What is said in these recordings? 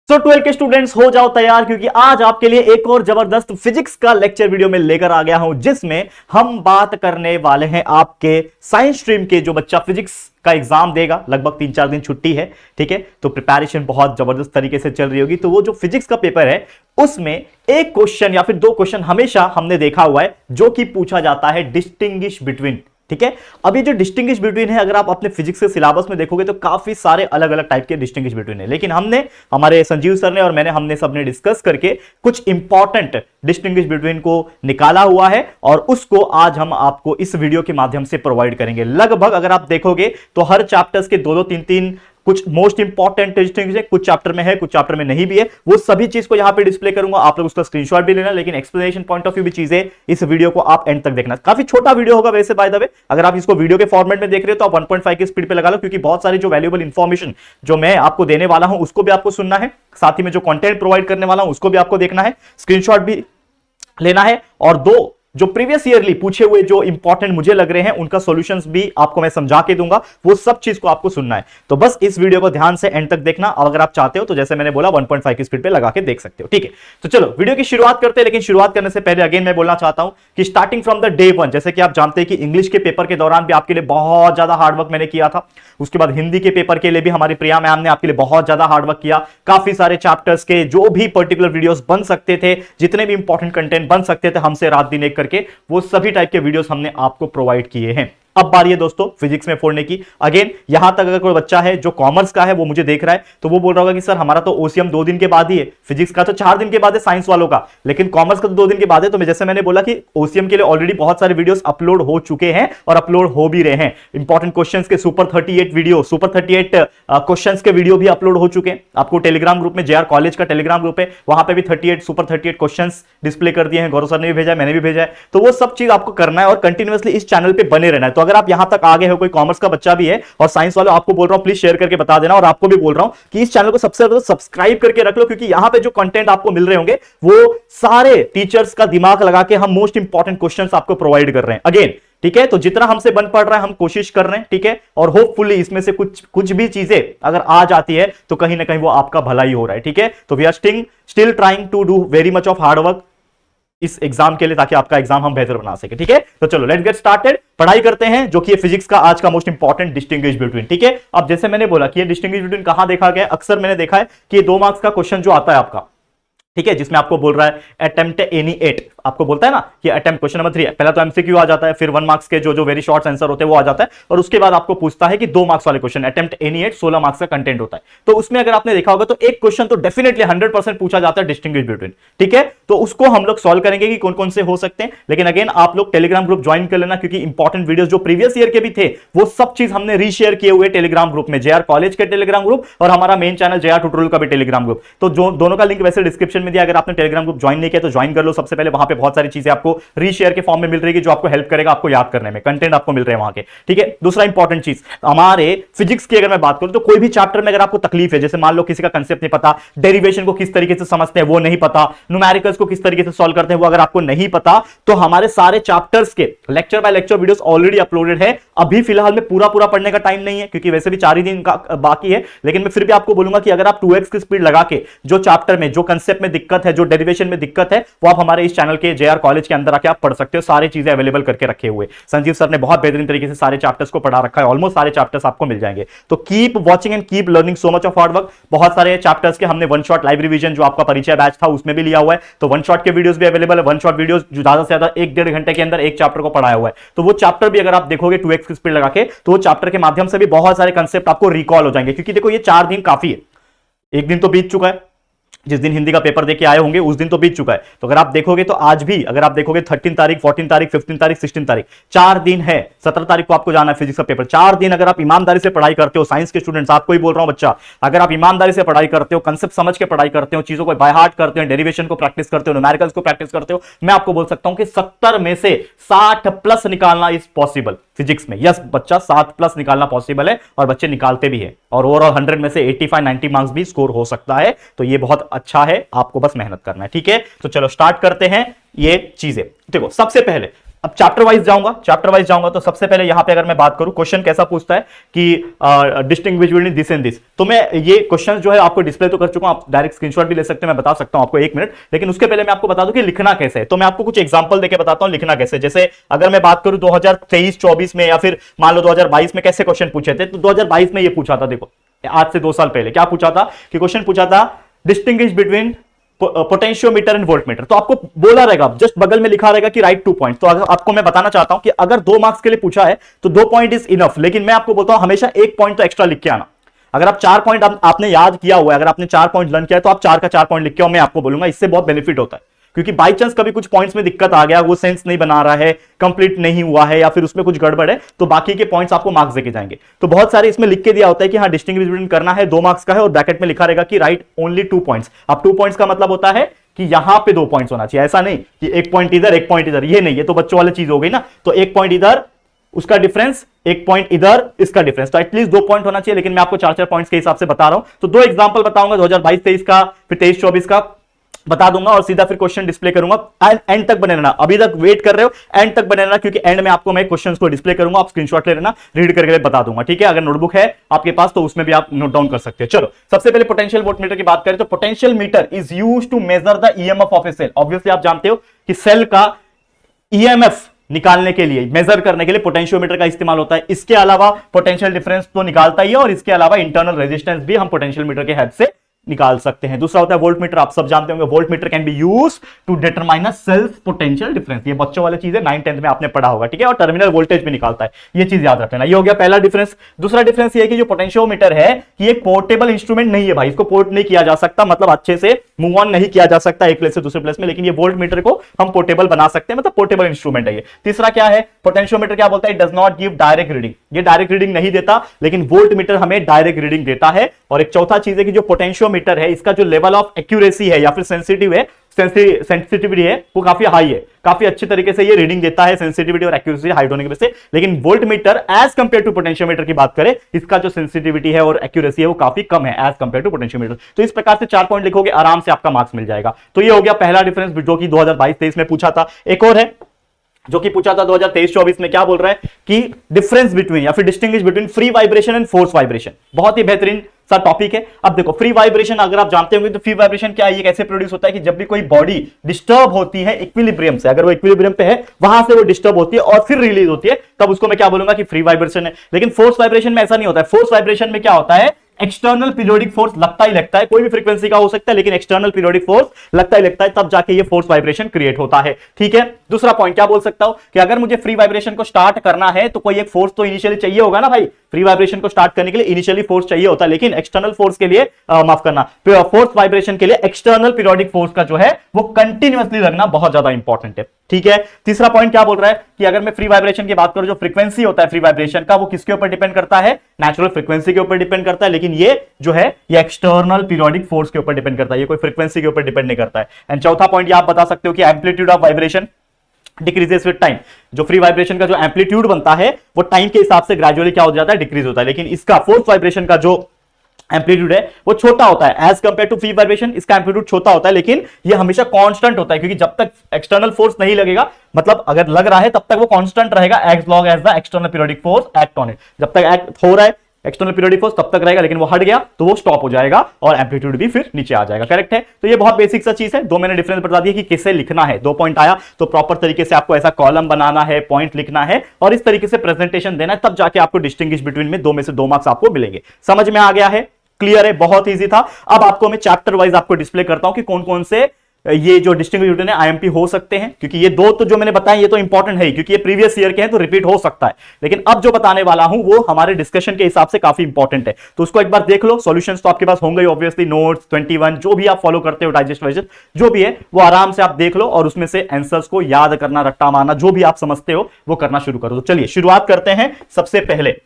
सो 12 के स्टूडेंट्स हो जाओ तैयार, क्योंकि आज आपके लिए एक और जबरदस्त फिजिक्स का लेक्चर वीडियो में लेकर आ गया हूं, जिसमें हम बात करने वाले हैं आपके साइंस स्ट्रीम के जो बच्चा फिजिक्स का एग्जाम देगा। लगभग 3-4 दिन छुट्टी है, ठीक है, तो प्रिपरेशन बहुत जबरदस्त तरीके से चल रही होगी। तो वो जो फिजिक्स का पेपर है उसमें एक क्वेश्चन या फिर दो क्वेश्चन हमेशा हमने देखा हुआ है जो कि पूछा जाता है डिस्टिंग्विश बिटवीन, ठीक है। अब ये जो डिस्टिंग्विश बिटवीन है, अगर आप अपने फिजिक्स के सिलेबस में देखोगे तो काफी सारे अलग अलग टाइप के डिस्टिंग्विश बिटवीन है, लेकिन हमारे संजीव सर ने और हमने सबने डिस्कस करके कुछ इंपॉर्टेंट डिस्टिंग्विश बिटवीन को निकाला हुआ है और उसको आज हम आपको इस वीडियो के माध्यम से प्रोवाइड करेंगे। लगभग अगर आप देखोगे तो हर चैप्टर्स के दो 3 कुछ मोस्ट इंपॉर्टेंट डिस्टिंग्विश है, कुछ चैप्टर में है, कुछ चैप्टर में नहीं भी है। वो सभी चीज को यहां पे डिस्प्ले करूंगा, आप लोग उसका स्क्रीनशॉट भी लेना, लेकिन एक्सप्लेनेशन पॉइंट ऑफ व्यू भी चीजें इस वीडियो को आप एंड तक देखना। काफी छोटा वीडियो होगा वैसे, बाय द वे, अगर आप इसको वीडियो के फॉर्मेट में देख रहे हो तो आप 1.5 की स्पीड पे लगा लो, क्योंकि बहुत सारी जो वैल्यूएबल इंफॉर्मेशन जो मैं आपको देने वाला हूं उसको भी आपको सुनना है, साथ ही में जो कंटेंट प्रोवाइड करने वाला हूं उसको भी आपको देखना है, स्क्रीनशॉट भी लेना है, और दो जो प्रीवियस ईयरली पूछे हुए जो इंपॉर्टेंट मुझे लग रहे हैं उनका सॉल्यूशंस भी आपको मैं समझा के दूंगा। वो सब चीज को आपको सुनना है, तो बस इस वीडियो को ध्यान से एंड तक देखना। और अगर आप चाहते हो तो जैसे मैंने बोला 1.5 की स्पीड पे लगा के देख सकते हो, ठीक है। तो चलो वीडियो की शुरुआत करते हैं, लेकिन शुरुआत करने से पहले अगेन मैं बोलना चाहता हूं कि स्टार्टिंग फ्रॉम द डे 1, जैसे कि आप जानते हैं कि इंग्लिश के पेपर के दौरान भी आपके लिए बहुत ज्यादा हार्डवर्क मैंने किया था। उसके बाद हिंदी के पेपर के लिए भी हमारी प्रिया मैम ने आपके लिए बहुत ज्यादा हार्डवर्क किया। काफी सारे चैप्टर्स के जो भी पर्टिकुलर वीडियोस बन सकते थे, जितने भी इंपॉर्टेंट कंटेंट बन सकते थे, हमसे रात दिन एक करके वो सभी टाइप के वीडियोस हमने आपको प्रोवाइड किए हैं। अब बारी है दोस्तों फिजिक्स में फोड़ने की। अगेन यहां तक अगर कोई बच्चा है जो कॉमर्स का है वो मुझे देख रहा है तो वो बोल रहा होगा कि सर हमारा तो ओसीएम 2 दिन के बाद ही है, फिजिक्स का तो 4 दिन के बाद है साइंस वालों का, लेकिन कॉमर्स का तो 2 दिन के बाद है। तो जैसे मैंने बोला कि ओसीएम के लिए ऑलरेडी बहुत सारे वीडियोस अपलोड हो चुके हैं और अपलोड हो भी रहे हैं। इंपॉर्टेंट क्वेश्चंस के सुपर 38 वीडियो, सुपर 38 क्वेश्चंस के वीडियो भी अपलोड हो चुके हैं। आपको टेलीग्राम ग्रुप में, जेआर कॉलेज का टेलीग्राम ग्रुप है, वहां पे भी 38 सुपर 38 क्वेश्चंस डिस्प्ले कर दिए हैं। गौरव सर ने भी भेजा है, मैंने भी भेजा है। तो वो सब चीज आपको करना है और कंटिन्यूअसली इस चैनल पे बने रहना है। तो अगर आप यहां तक आगे हो, कोई कॉमर्स का बच्चा भी है और साइंस वालों, आपको बोल रहा हूं प्लीज शेयर करके बता देना, और आपको भी बोल रहा हूं कि इस चैनल को सबसे ज्यादा सब्सक्राइब करके रख लो, क्योंकि यहां पे जो कंटेंट आपको मिल रहे होंगे वो सारे टीचर्स का दिमाग लगा के हम मोस्ट इंपॉर्टेंट क्वेश्चंस आपको प्रोवाइड कर रहे हैं। अगेन ठीक है, तो जितना हमसे बन पड़ रहा है हम कोशिश कर रहे हैं, ठीक है, और होपफुली इसमें से कुछ भी चीजें अगर आ जाती है तो कहीं ना कहीं वो आपका भला ही हो रहा है, ठीक है। तो we are still trying to do very much of hard work इस एग्जाम के लिए, ताकि आपका एग्जाम हम बेहतर बना सके, ठीक है। तो चलो लेट्स गेट स्टार्टेड, पढ़ाई करते हैं, जो कि ये फिजिक्स का आज का मोस्ट इंपॉर्टेंट डिस्टिंग्विश बिटवीन, ठीक है। अब जैसे मैंने बोला कि ये डिस्टिंग्विश बिटवीन कहां देखा गया, अक्सर मैंने देखा है कि 2 मार्क्स का क्वेश्चन जो आता है आपका, ठीक है, जिसमें आपको बोल रहा है अटेम्प्ट एनी 8, आपको बोलता है ना कि अटेम्प्ट क्वेश्चन नंबर 3, पहला तो एमसीक्यू आ जाता है, फिर 1 मार्क्स के जो वेरी शॉर्ट आंसर होते हैं वो आ जाता है, और उसके बाद आपको पूछता है कि 2 मार्क्स वाले क्वेश्चन, अटेम्प्ट एनी 8 16 मार्क्स का कंटेंट होता है। तो उसमें अगर आपने देखा होगा तो एक क्वेश्चन तो डेफिनेटली 100% पूछा जाता है डिस्टिंग्विश बिटवीन, ठीक है। तो उसको हम लोग सॉल्व करेंगे कि कौन कौन से हो सकते हैं, लेकिन अगेन आप लोग टेलीग्राम ग्रुप ज्वाइन कर लेना, क्योंकि इंपॉर्टेंट वीडियोस जो प्रीवियस ईयर के भी थे वो सब चीज हमने रीशेयर किए हुए टेलीग्राम ग्रुप में, जेआर कॉलेज के टेलीग्राम ग्रुप और हमारा मेन चैनल जेआर ट्यूटोरियल का भी टेलीग्राम ग्रुप। तो जो दोनों का लिंक वैसे डिस्क्रिप्शन में दिया, अगर आपने टेलीग्राम ग्रुप ज्वाइन नहीं किया तो ज्वाइन कर लो सबसे पहले। वहां पे बहुत सारी चीजें आपको रीशेयर के फॉर्म में मिल रही है जो आपको हेल्प करेगा, आपको याद करने में, कंटेंट आपको मिल रहे हैं वहां के, ठीक है। दूसरा इंपॉर्टेंट चीज, हमारे फिजिक्स की अगर मैं बात करूं तो कोई भी चैप्टर में अगर आपको तकलीफ है, जैसे मान लो किसी का कंसेप्ट नहीं पता, डेरिवेशन को किस तरीके से समझते हैं वो नहीं पता, न्यूमेरिकल्स को किस तरीके से सॉल्व करते हैं वो अगर आपको नहीं पता, तो हमारे सारे चैप्टर्स के lecture by lecture videos already uploaded है। अभी फिलहाल में पूरा पढ़ने का टाइम नहीं है, क्योंकि वैसे भी 4 ही दिन का बाकी है, लेकिन मैं फिर भी आपको बोलूंगा कि अगर आप 2x की स्पीड लगा के जो चैप्टर में, जो कंसेप्ट में दिक्कत है, जो डेरिवेशन में दिक्कत है, वो आप हमारे इस चैनल के जेआर कॉलेज के अंदर आके आप पढ़ सकते हो। सारी चीजें अवेलेबल करके रखे हुए संजीव सर ने बहुत बेहतरीन तरीके से सारे चैप्टर्स को पढ़ा रखा है, ऑलमोस्ट सारे चैप्टर्स आपको मिल जाएंगे। तो keep watching and keep learning so much of hard work. बहुत सारे चैप्टर्स के हमने 1 शॉट लाइव रिवीजन जो आपका परिचय बैच था उसमें भी लिया हुआ है, तो 1 शॉट के वीडियोस भी अवेलेबल है। 1 शॉट वीडियोस जो ज्यादा से ज्यादा 1-1.5 घंटे के अंदर एक चैप्टर को पढ़ाया हुआ है, तो वो चैप्टर भी अगर आप देखोगे 2x की स्पीड लगा के, तो वो चैप्टर के माध्यम से भी बहुत सारे कंसेप्ट आपको रिकॉल हो जाएंगे। क्योंकि देखो ये 4 दिन काफी है, एक दिन तो बीत चुका है, जिस दिन हिंदी का पेपर देके आए होंगे उस दिन तो बीत चुका है। तो अगर आप देखोगे तो आज भी अगर आप देखोगे 13 तारीख, 14 तारीख, 15 तारीख, 16 तारीख, 4 दिन है। 17 तारीख को आपको जाना है फिजिक्स का पेपर। 4 दिन अगर आप ईमानदारी से पढ़ाई करते हो, साइंस के स्टूडेंट्स आपको ही बोल रहा हूं बच्चा, अगर आप ईमानदारी से पढ़ाई करते हो, कंसेप्ट समझ के पढ़ाई करते हो, चीजों को बाय हार्ट करते हो, डेरिवेशन को प्रैक्टिस करते हो, न्यूमेरिकल्स को प्रैक्टिस करते हो, मैं आपको बोल सकता हूं कि 70 में से 60 प्लस निकालना इज पॉसिबल फिजिक्स में। यस बच्चा 60 प्लस निकालना पॉसिबल है और बच्चे निकालते भी है, और ओवरऑल 100 में से 85-90 मार्क्स भी स्कोर हो सकता है। तो ये बहुत अच्छा है, आपको बस मेहनत करना है, ठीक है। तो चलो स्टार्ट करते हैं ये चीजें। देखो सबसे पहले अब चैप्टर वाइज जाऊंगा तो सबसे पहले यहां पे अगर मैं बात करूं, क्वेश्चन कैसा पूछता है कि distinguish between this and this, तो मैं ये क्वेश्चन जो है आपको डिस्प्ले तो कर चुका हूं, आप डायरेक्ट स्क्रीनशॉट भी ले सकते हैं, मैं बता सकता हूं आपको 1 मिनट, लेकिन उसके पहले मैं आपको बता दूं कि लिखना कैसे है। तो मैं आपको कुछ एग्जांपल देके बताता हूं लिखना कैसे। जैसे अगर मैं बात करूं 2023-24 में या फिर मान लो 2022 में कैसे क्वेश्चन पूछे थे, तो 2022 में ये पूछा था, देखो आज से 2 साल पहले क्या पूछा था कि क्वेश्चन पूछा था distinguish between potentiometer and voltmeter. तो आपको बोला रहेगा, जस्ट बगल में लिखा रहेगा कि राइट 2 पॉइंट। तो आपको मैं बताना चाहता हूं कि अगर 2 मार्क्स के लिए पूछा है तो 2 पॉइंट इज इनफ, लेकिन मैं आपको बोलता हूं हमेशा 1 पॉइंट तो एक्स्ट्रा लिख के आना। अगर आप 4 पॉइंट आपने याद किया हुआ है, अगर आपने 4 पॉइंट लर्न किया है तो आप 4 का 4 पॉइंट लिख के आओ, मैं आपको बोलूंगा इससे बहुत बेनिफिट होता है। क्योंकि बाई चांस कभी कुछ पॉइंट्स में दिक्कत आ गया, वो सेंस नहीं बना रहा है, कंप्लीट नहीं हुआ है या फिर उसमें कुछ गड़बड़ है, तो बाकी के पॉइंट्स आपको मार्क्स देके जाएंगे। तो बहुत सारे इसमें लिख के दिया होता है कि हाँ डिस्टिंग्विश बिटवीन करना है, 2 मार्क्स का है, और ब्रैकेट में लिखा रहेगा कि राइट ओनली 2 पॉइंट्स। अब 2 पॉइंट्स का मतलब होता है कि यहां पे 2 पॉइंट्स होना चाहिए, ऐसा नहीं कि 1 पॉइंट इधर 1 पॉइंट इधर, ये नहीं, ये तो बच्चों वाली चीज हो गई ना। तो 1 पॉइंट इधर उसका डिफरेंस, 1 पॉइंट इधर इसका डिफरेंस, तो एटलीस्ट 2 पॉइंट होना चाहिए। लेकिन मैं आपको 4-4 पॉइंट्स के हिसाब से बता रहा हूं। तो 2 एग्जांपल बताऊंगा, 2022-23 का, फिर 23-24 का बता दूंगा और सीधा फिर क्वेश्चन डिस्प्ले करूंगा। एंड तक बने रहना, अभी तक वेट कर रहे हो एंड तक बने रहना, क्योंकि एंड में आपको मैं क्वेश्चंस को डिस्प्ले करूंगा, आप स्क्रीनशॉट ले लेना, रीड करके बता दूंगा, ठीक है। अगर नोटबुक है आपके पास तो उसमें भी आप नोट डाउन कर सकते हैं। चलो सबसे पहले पोटेंशियल वोल्टमीटर की बात करें तो potential meter is used to measure the EMF of a cell. Obviously आप जानते हो कि सेल का ईएमएफ निकालने के लिए, मेजर करने के लिए पोटेंशियोमीटर का इस्तेमाल होता है। इसके अलावा पोटेंशियल डिफरेंस तो निकालता ही है, और इसके अलावा इंटरनल रेजिस्टेंस भी हम पोटेंशियल मीटर के हेल्प से निकाल सकते हैं। दूसरा होता है वोल्टमीटर, आप सब जानते होंगे, voltmeter can be used to determine self potential difference. ये बच्चों वाली चीज है, 9th-10th में आपने पढ़ा होगा, ठीक है। और टर्मिनल वोल्टेज भी निकालता है, ये चीज याद रखना। ये हो गया पहला डिफरेंस। दूसरा डिफरेंस ये है कि जो पोटेंशियोमीटर है ये एक पोर्टेबल इंस्ट्रूमेंट नहीं है भाई, इसको पोर्ट नहीं किया जा सकता, मतलब अच्छे से मूव ऑन नहीं किया जा सकता एक प्लेस से दूसरे प्लेस में, लेकिन ये वोल्टमीटर को हम पोर्टेबल बना सकते हैं, मतलब पोर्टेबल इंस्ट्रूमेंट है ये। तीसरा क्या है, पोटेंशियोमीटर क्या बोलता है, does not give direct reading, ये डायरेक्ट रीडिंग नहीं देता, लेकिन वोल्टमीटर हमें डायरेक्ट रीडिंग देता है। और एक चौथा चीज है कि जो पोटेंशियोमीटर है इसका जो लेवल ऑफ एक्यूरेसी है या फिर सेंसिटिविटी है वो काफी हाई है, काफी अच्छे तरीके से ये रीडिंग देता है, सेंसिटिविटी और एक्यूरेसी हाई होने की वजह से। लेकिन voltmeter as compare to potentiometer की बात करें, इसका जो सेंसिटिविटी है और एक्यूरेसी है वो काफी कम है एज कंपेयर टू पोटेंशियोमीटर। तो इस प्रकार से 4 पॉइंट लिखोगे, आराम से आपका मार्क्स मिल जाएगा। तो ये हो गया पहला डिफरेंस जो कि 2022-23 में पूछा था। एक और है जो कि पूछा था 2023-24 में, क्या बोल रहा है कि डिफरेंस बिटवीन या फिर distinguish between free vibration and force vibration. बहुत ही बेहतरीन सा टॉपिक है। अब देखो फ्री वाइब्रेशन अगर आप जानते होंगे तो फ्री वाइब्रेशन क्या है, ये कैसे प्रोड्यूस होता है कि जब भी कोई बॉडी डिस्टर्ब होती है इक्विलिब्रियम से, अगर वो इक्विलिब्रियम पे है वहां से वो डिस्टर्ब होती है और फिर रिलीज होती है, तब उसको मैं क्या बोलूंगा कि फ्री वाइब्रेशन है। लेकिन फोर्स वाइब्रेशन में ऐसा नहीं होता है। फोर्स वाइब्रेशन में क्या होता है, एक्सटर्नल पीरियोडिक फोर्स लगता ही लगता है, कोई भी फ्रीक्वेंसी का हो सकता है, लेकिन एक्सटर्नल पीरियोडिक फोर्स लगता ही लगता है, तब जाके ये फोर्स वाइब्रेशन क्रिएट होता है, ठीक है। दूसरा पॉइंट क्या बोल सकता हूं कि अगर मुझे फ्री वाइब्रेशन को स्टार्ट करना है तो कोई एक फोर्स तो इनिशियली चाहिए होगा ना भाई, फ्री वाइब्रेशन को स्टार्ट करने के लिए इनिशियली फोर्स चाहिए होता है, लेकिन एक्सटर्नल फोर्स के लिए माफ करना, फोर्स वाइब्रेशन के लिए एक्सटर्नल पीरियोडिक फोर्स का जो है वो कंटिन्यूअसली लगना बहुत ज्यादा इंपॉर्टेंट है, ठीक है। तीसरा पॉइंट क्या बोल रहा है कि अगर मैं फ्री वाइब्रेशन की बात करूं, जो फ्रीक्वेंसी होता है फ्री वाइब्रेशन का वो किसके ऊपर डिपेंड करता है, नेचुरल फ्रीक्वेंसी के ऊपर डिपेंड करता है, लेकिन ये जो है ये एक्सटर्नल पीरियोडिक फोर्स के ऊपर डिपेंड करता है, ये कोई फ्रीक्वेंसी के ऊपर डिपेंड नहीं करता है। एंड चौथा पॉइंट ये आप बता सकते हो कि amplitude of vibration decreases with time. जो फ्री वाइब्रेशन का जो एम्पलीट्यूड बनता है वो टाइम के हिसाब से ग्रेजुअली क्या हो जाता है, डिक्रीज होता है, लेकिन इसका फोर्स वाइब्रेशन का जो एम्पलीट्यूड है वो छोटा होता है as compare to free vibration, इसका एम्पलीट्यूड छोटा होता है, लेकिन ये हमेशा कांस्टेंट होता है, क्योंकि जब तक एक्सटर्नल फोर्स नहीं लगेगा, मतलब अगर लग रहा है तब तक वो कांस्टेंट रहेगा as long as the external periodic force act on it. जब तक एक्ट हो रहा है एक्सटर्नल पीरियोडिक फोर्स तब तक रहेगा, लेकिन वो हट गया तो वो स्टॉप हो जाएगा और एम्पलीट्यूड भी फिर नीचे आ जाएगा, करेक्ट है। तो ये बहुत बेसिक सा चीज है। 2 मैंने डिफरेंस बता दिया कि किससे लिखना है, 2 पॉइंट आया तो प्रॉपर तरीके से आपको ऐसा कॉलम बनाना है, पॉइंट लिखना है और इस तरीके से प्रेजेंटेशन देना है, तब जाके आपको डिस्टिंग्विश बिटवीन में 2 में से 2 मार्क्स आपको मिलेंगे। समझ में आ गया है, क्लियर है, बहुत ईजी था। अब आपको मैं चैप्टर वाइज आपको डिस्प्ले करता हूं कि कौन कौन से ये जो डिस्टिंग्विश बिटवीन आईएमपी हो सकते हैं, क्योंकि ये 2 तो जो मैंने बताया ये तो इंपॉर्टेंट है, क्योंकि ये प्रीवियस ईयर के हैं तो रिपीट हो सकता है, लेकिन अब जो बताने वाला हूं वो हमारे डिस्कशन के हिसाब से काफी इंपॉर्टेंट है, तो उसको एक बार देख लो। सॉल्यूशंस तो आपके पास होंगे ऑब्वियसली, नोट्स 21 जो भी आप फॉलो करते हो, डाइजेस्ट वाइजेस्ट जो भी है वो आराम से आप देख लो और उसमें से आंसर्स को याद करना, रट्टा मारना, जो भी आप समझते हो वो करना शुरू करो। तो चलिए शुरुआत करते हैं सबसे पहले,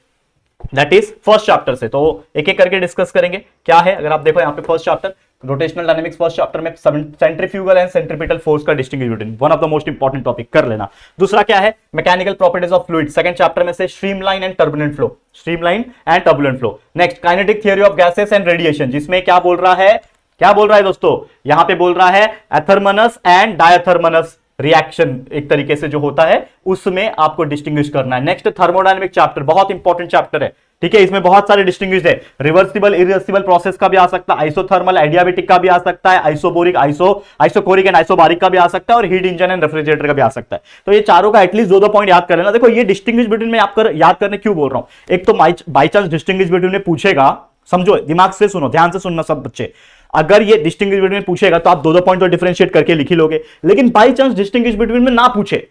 दैट इज फर्स्ट चैप्टर से। तो एक एक करके डिस्कस करेंगे क्या है। अगर आप देखो यहाँ पे first chapter rotational dynamics, first chapter में सेंट्रीफ्यूगल एंड सेंट्रीपिटल फोर्स का distinguish between, one of the most important topic, कर लेना। दूसरा क्या है, mechanical properties of fluid, second chapter में से streamline and turbulent flow, streamline and turbulent flow. Next kinetic theory of gases and radiation, जिसमें क्या बोल रहा है, क्या बोल रहा है दोस्तों, यहां पे बोल रहा है एथर्मनस एंड डायथर्मनस रिएक्शन एक तरीके से जो होता है उसमें आपको डिस्टिंग्विश करना है। नेक्स्ट थर्मोडायनेमिक चैप्टर, बहुत इंपॉर्टेंट चैप्टर है, ठीक है। इसमें बहुत सारे डिस्टिंग्विश है, रिवर्सिबल इरिवर्सिबल प्रोसेस का भी आ सकता है, आइसोथर्मल एडियाबेटिक का भी आ सकता है, आइसोबोरिक आइसोकोरिक एंड आइसोबारिक का भी आ सकता है, और हीट इंजन एंड रेफ्रिजरेटर का भी आ सकता है। तो ये चारों का एटलीस्ट दो पॉइंट याद कर लेना। देखो ये डिस्टिंग्विश बिटवीन में आपको याद करने क्यों बोल रहा हूं, एक तो बाई चांस डिस्टिंग्विश बिटवीन में पूछेगा, समझो, दिमाग से सुनो, ध्यान से सुनना सब बच्चे, अगर ये डिस्टिंग्विश बिटवीन पूछेगा तो आप दो पॉइंट तो डिफरेंशिएट करके लिख ही लोगे, लेकिन बाई चांस डिस्टिंग्विश बिटवीन में ना पूछे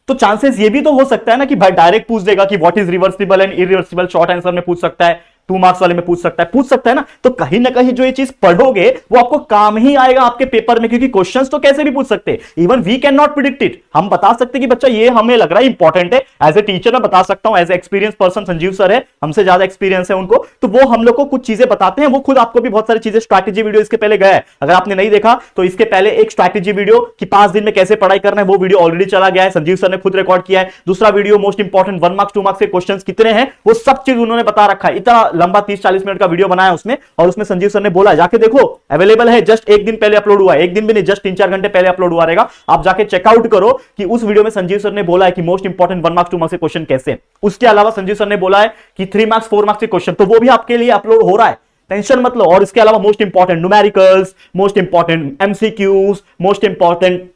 तो चांसेस ये भी तो हो सकता है ना कि भाई डायरेक्ट पूछ देगा कि what is reversible and irreversible, short answer में पूछ सकता है, 2 मार्क्स वाले में पूछ सकता है ना। तो कहीं ना कहीं जो ये चीज पढ़ोगे वो आपको काम ही आएगा आपके पेपर में, क्योंकि क्वेश्चंस तो कैसे भी पूछ सकते हैं, even we can not predict it. हम बता सकते कि बच्चा ये हमें लग रहा है इंपॉर्टेंट है, एज ए टीचर मैं बता सकता हूं, as a experience person Sanjeev sir है, हमसे ज्यादा एक्सपीरियंस है उनको, तो वो हम लोग को कुछ चीजें बताते हैं, वो खुद आपको भी बहुत सारी चीजें, स्ट्रैटेजी वीडियो इसके पहले गया है, अगर आपने नहीं देखा तो इसके पहले एक स्ट्रैटेजी वीडियो कि 5 दिन में कैसे पढ़ाई करना है, वो वीडियो ऑलरेडी चला गया है, संजीव सर ने खुद रिकॉर्ड किया है। दूसरा video most important 1 marks 2 marks के क्वेश्चन कितने हैं वो सब चीज उन्होंने बता रखा है, इतना लंबा 30-40 मिनट का वीडियो बनाया उसमें, और उसमें संजीव सर ने बोला जाके देखो, अवेलेबल है, जस्ट एक दिन पहले अपलोड हुआ है, एक दिन भी नहीं, जस्ट 3-4 घंटे पहले अपलोड हुआ रहेगा, आप जाके चेकआउट करो कि उस वीडियो में संजीव सर ने बोला है कि मोस्ट इंपॉर्टेंट 1 मार्क्स 2 मार्क्स के क्वेश्चन कैसे। उसके अलावा संजीव सर ने बोला है कि 3 मार्क्स 4 मार्क्स के क्वेश्चन, तो वो भी आपके लिए अपलोड हो रहा है, टेंशन मत लो। और इसके अलावा most important numericals, most important MCQs, most important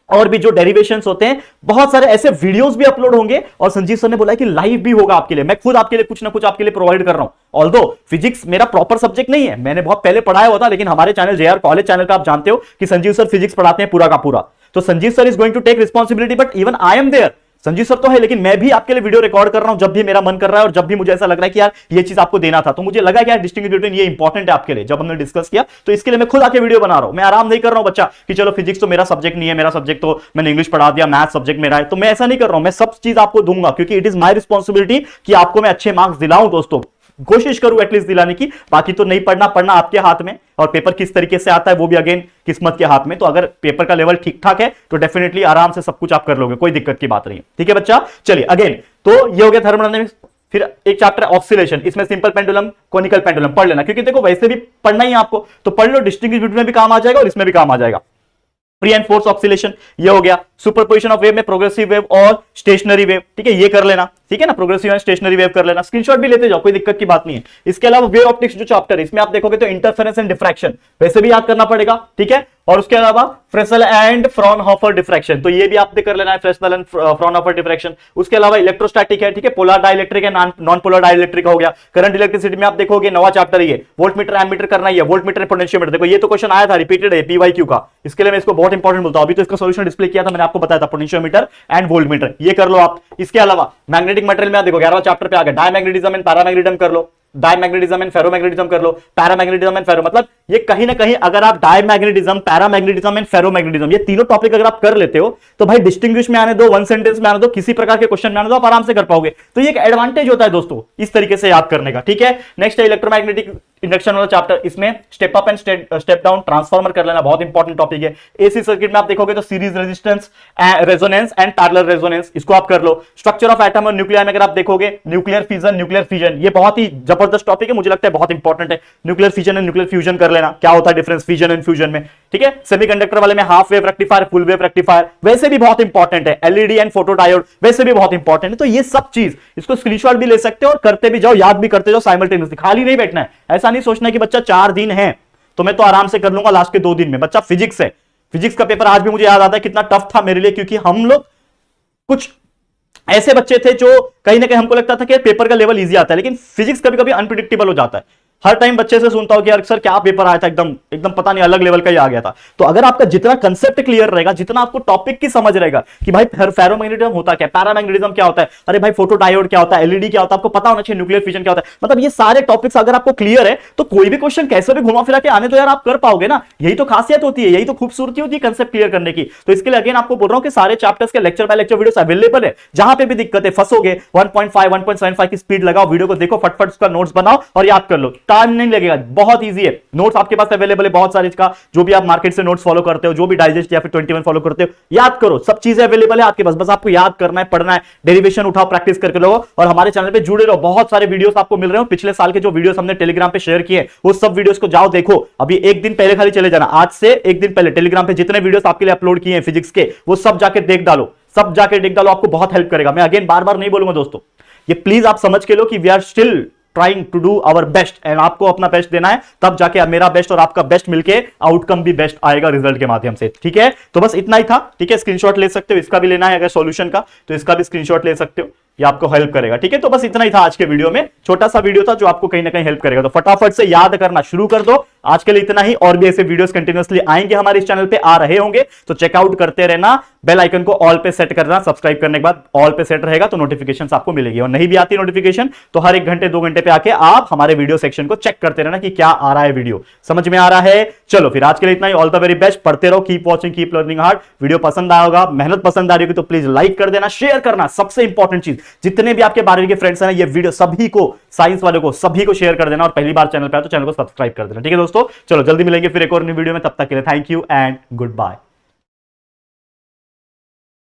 और भी जो डेरिवेशंस होते हैं, बहुत सारे ऐसे वीडियोस भी अपलोड होंगे, और संजीव सर ने बोला है कि लाइव भी होगा आपके लिए, मैं खुद आपके लिए कुछ ना कुछ आपके लिए प्रोवाइड कर रहा हूं। ऑल्दो फिजिक्स मेरा प्रॉपर सब्जेक्ट नहीं है, मैंने बहुत पहले पढ़ाया हुआ था, लेकिन हमारे चैनल जेआर कॉलेज चैनल का आप जानते हो कि संजीव सर फिजिक्स पढ़ाते हैं पूरा का पूरा, तो Sanjeev sir is going to take responsibility, but even I am there, Sanjeev sir तो है, लेकिन मैं भी आपके लिए वीडियो रिकॉर्ड कर रहा हूं जब भी मेरा मन कर रहा है, और जब भी मुझे ऐसा लग रहा है कि यार ये चीज आपको देना था, तो मुझे लगा कि यार डिस्टिंग्विश बिटवीन ये इंपॉर्टेंट है आपके लिए, जब हमने डिस्कस किया तो इसके लिए मैं खुद आके वीडियो बना रहा हूं। मैं आराम नहीं कर रहा हूं बच्चा कि चलो फिजिक्स तो मेरा सब्जेक्ट नहीं है, मेरा सब्जेक्ट तो मैंने इंग्लिश पढ़ा दिया, मैथ सब्जेक्ट मेरा है, तो मैं ऐसा नहीं कर रहा हूं, मैं सब चीज आपको दूंगा, क्योंकि इट इज माई रिस्पॉन्सिबिलिटी कि आपको मैं अच्छे मार्क्स दिलाऊं दोस्तों, कोशिश करूं एटलीस्ट दिलाने की। बाकी तो नहीं पढ़ना आपके हाथ में, और पेपर किस तरीके से आता है वो भी अगेन किस्मत के हाथ में। तो अगर पेपर का लेवल ठीक ठाक है तो डेफिनेटली आराम से सब कुछ आप कर लोगे, कोई दिक्कत की बात नहीं है, ठीक है बच्चा। चलिए अगेन, तो ये हो गया थर्मोडायनेमिक्स। फिर एक चैप्टर ऑक्सीलेशन, इसमें सिंपल पेंडुलम, कोनिकल पेंडुलम पढ़ लेना, क्योंकि देखो वैसे भी पढ़ना ही है आपको, तो पढ़ लो, डिस्टिंग्विश बिटवीन में भी काम आ जाएगा और इसमें भी काम आ जाएगा। प्री एंड फोर्स ऑक्सीलेशन ये हो गया। सुपरपोजिशन ऑफ वेव में प्रोग्रेसिव वेव और स्टेशनरी वेव, ठीक है, ये कर लेना, ठीक है ना, प्रोग्रेसिव एंड स्टेशनरी वेव कर लेना, स्क्रीनशॉट भी लेते जाओ, कोई दिक्कत की बात नहीं है। इसके अलावा वेव ऑप्टिक्स जो चैप्टर है इसमें आप देखोगे तो इंटरफेरेंस एंड डिफ्रैक्शन वैसे भी याद करना पड़ेगा, ठीक है। और उसके अलावा फ्रेस्नेल एंड फ्रॉनहोफर डिफ्रैक्शन, तो ये भी आपने कर लेना है, फ्रेस्नेल एंड फ्रॉनहोफर डिफ्रैक्शन। उसके अलावा इलेक्ट्रोस्टैटिक है, ठीक है, पोलर डाइलेक्ट्रिक है, नॉन पोलर डाइलेक्ट्रिक हो गया। करंट इलेक्ट्रिसिटी में आप देखोगे नवा चैप्टर है ये, वोल्टमीटर एमीटर करना ही है, वोल्टमीटर पोटेंशियोमीटर, देखो ये तो क्वेश्चन आया था, रिपीटेड है पीवाईक्यू का, इसके लिए मैं इसको बहुत इंपॉर्टेंट बोलता हूं। अभी तो इसका सॉल्यूशन डिस्प्ले किया था, मैंने आपको बताया था, पोटेंशियोमीटर एंड वोल्टमीटर, ये कर लो आप। इसके अलावा मैग्नेटिक मटेरियल में आप देखो 11वां चैप्टर पे आ गया, डायमैग्नेटिज्म एंड पैरामैग्नेटिज्म कर लो, डायमैग्नेटिज्म एंड फेरोमैग्नेटिज्म कर लो, पैरामैग्नेटिज्म एंड फेरो, मतलब ये कहीं ना कहीं अगर आप डायमैग्नेटिज्म, पैरामैग्नेटिज्म एंड फेरोमैग्नेटिज्म ये तीनों टॉपिक अगर आप कर लेते हो तो भाई डिस्टिंग्विश में आने दो, वन सेंटेंस में आने दो, किसी प्रकार के क्वेश्चन में आने दो, आप आराम से कर पाओगे। तो ये एक एडवांटेज होता है दोस्तों इस तरीके से याद करने का, ठीक है। नेक्स्ट है इलेक्ट्रोमैग्नेटिक इंडक्शन वाला चैप्टर, इसमें step up and step down transformer कर लेना, बहुत इंपॉर्टेंट टॉपिक है। एसी सर्किट में आप देखोगे तो series resistance, resonance and parallel resonance, इसको आप कर लो। स्ट्रक्चर ऑफ एटम और न्यूक्लियर में अगर आप देखोगे न्यूक्लियर फिजन, ये बहुत ही जबरदस्त टॉपिक है, मुझे लगता है बहुत इंपॉर्टेंट है। Nuclear fission and nuclear fusion कर लेना, क्या होता है डिफरेंस फिजन एंड फ्यूजन में, ठीक है। सेमीकंडक्टर वाले में half wave rectifier, full wave rectifier वैसे भी बहुत इंपॉर्टेंट है। एलईडी एंड फोटोडायोड वैसे भी बहुत इंपॉर्टेंट है। तो ये सब चीज इसको स्क्रीनशॉट भी ले सकते हो और करते भी जाओ, याद भी करते जाओ साइमल्टेनियसली, खाली नहीं बैठना है। ऐसा नहीं सोचना कि बच्चा 4 दिन है तो मैं तो आराम से कर लूंगा लास्ट के 2 दिन में। बच्चा फिजिक्स है, फिजिक्स का पेपर आज भी मुझे याद आता है कितना टफ था मेरे लिए, क्योंकि हम लोग कुछ ऐसे बच्चे थे जो कहीं ना कहीं हमको लगता था कि पेपर का लेवल इजी आता है, लेकिन फिजिक्स कभी कभी अनप्रिडिक्टेबल हो जाता है। हर टाइम बच्चे से सुनता हूं कि यार सर क्या पेपर आया था, एकदम पता नहीं अलग लेवल का ही आ गया था। तो अगर आपका जितना कंसेप्ट क्लियर रहेगा, जितना आपको टॉपिक की समझ रहेगा कि भाई फेरोमैग्नेटिज्म होता क्या, पैरामैग्नेटिज्म क्या होता है, अरे भाई फोटोडायोड क्या होता है, एलईडी क्या होता है, आपको पता होना चाहिए, न्यूक्लियर फिजन क्या होता है, मतलब ये सारे टॉपिक्स अगर आपको क्लियर है तो कोई भी क्वेश्चन कैसे भी घुमा फिरा के आने तो यार आप कर पाओगे ना। यही तो खासियत होती है, यही तो खूबसूरती होती है कंसेप्ट क्लियर करने की। तो इसके लिए अगेन आपको बोल रहा हूं कि सारे चैप्टर्स के lecture by lecture videos available है। जहां पे भी दिक्कत है, फंसोगे 1.5 1.75 की स्पीड लगाओ, वीडियो को देखो, फटफट उसका नोट्स बनाओ और याद कर लो, टाइम नहीं लगेगा, बहुत ईजी है। नोट्स आपके पास अवेलेबल है बहुत सारे, इसका जो भी आप मार्केट से नोट्स फॉलो करते हो, जो भी डाइजेस्ट या फिर 21 फॉलो करते हो, याद करो, सब चीजें अवेलेबल है आपके पास, बस आपको याद करना है, पढ़ना है, डेरिवेशन उठाओ, प्रैक्टिस करके लो। और हमारे चैनल पे जुड़े रहो, बहुत सारे वीडियोस आपको मिल रहे हो। पिछले साल के जो वीडियोस हमने टेलीग्राम पे शेयर किए, वो सब वीडियोस को जाओ देखो। अभी एक दिन पहले खाली चले जाना, आज से एक दिन पहले टेलीग्राम पे जितने वीडियोस आपके लिए अपलोड किए हैं फिजिक्स के, वो सब जाके देख डालो, सब जाके देख डालो, आपको बहुत हेल्प करेगा। मैं अगेन बार बार नहीं बोलूंगा दोस्तों, ये प्लीज आप समझ के लो कि we are still trying to do our best, and आपको अपना बेस्ट देना है, तब जाके मेरा बेस्ट और आपका बेस्ट मिलके आउटकम भी बेस्ट आएगा रिजल्ट के माध्यम से। ठीक है, तो बस इतना ही था। ठीक है, स्क्रीनशॉट ले सकते हो, इसका भी लेना है अगर सॉल्यूशन का, तो इसका भी स्क्रीनशॉट ले सकते हो, ये आपको हेल्प करेगा। ठीक है, तो बस इतना ही था आज के वीडियो में, छोटा सा वीडियो था जो आपको कहीं ना कहीं हेल्प करेगा। तो फटाफट से याद करना शुरू कर दो। आज के लिए इतना ही, और भी ऐसे वीडियोस कंटिन्यूअसली आएंगे हमारे इस चैनल पे, आ रहे होंगे, तो चेकआउट करते रहना। बेल आइकन को ऑल पे सेट करना, सब्सक्राइब करने के बाद ऑल पे सेट रहेगा तो नोटिफिकेशंस आपको मिलेगी। और नहीं भी आती नोटिफिकेशन तो हर 1 घंटे 2 घंटे पे आके आप हमारे वीडियो सेक्शन को चेक करते रहना कि क्या आ रहा है, वीडियो समझ में आ रहा है। चलो फिर आज के लिए इतना ही, ऑल द वेरी बेस्ट, पढ़ते रहो, keep watching, keep learning hard. Video पसंद आया होगा, मेहनत पसंद आ रही होगी तो प्लीज लाइक कर देना, शेयर करना, सबसे इंपॉर्टेंट चीज, जितने भी आपके 12वीं के फ्रेंड्स हैं ये वीडियो सभी को, साइंस वालों को सभी को शेयर कर देना, और पहली बार चैनल पे आए तो चैनल को सब्सक्राइब कर देना। ठीक है दोस्तों, चलो जल्दी मिलेंगे फिर एक और नई वीडियो में, तब तक के लिए thank you and good bye.